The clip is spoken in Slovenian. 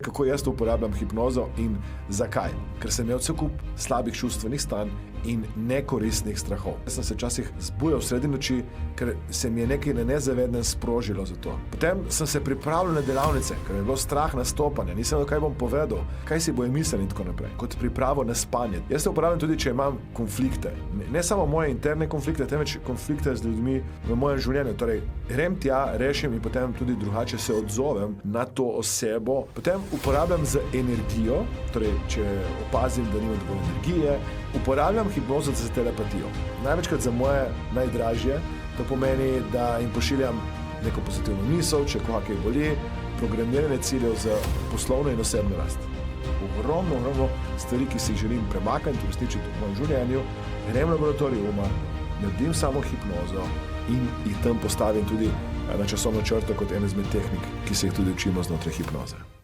Kako jaz uporabljam hipnozo in zakaj? Ker sem imel cel kup slabih čustvenih stanj in nekoristnih strahov. Jaz sem se včasih zbujal sredi noči, ker se mi je nekaj na nezavednem sprožilo za to. Potem sem se pripravljal na delavnice, ker je bilo strah nastopanja, nisem vedel, kaj bom povedal, kaj si bojo mislili in tako naprej. Kot pripravo na spanje. Jaz se uporabljam tudi, če imam konflikte. Ne samo moje interne konflikte, temveč konflikte z ljudmi v mojem življenju. Torej, grem tja, rešim in potem tudi drugače se odzovem na to osebo. Potem uporabljam z energijo, torej, če opazim, da nimam dovolj energije, uporabljam hipnozo za telepatijo. Največkrat za moje najdražje, to pomeni, da jim pošiljam neko pozitivno misel, če koga kaj boli, programiranje ciljev za poslovno in osebno rast. Ogromno stvari, ki si jih želim premakniti, uresničiti v mojem življenju, grem v laboratorij uma, naredim samo hipnozo in jih tam postavim tudi na časovno črto kot ena izmed tehnik, ki se jih tudi učimo znotraj hipnoze.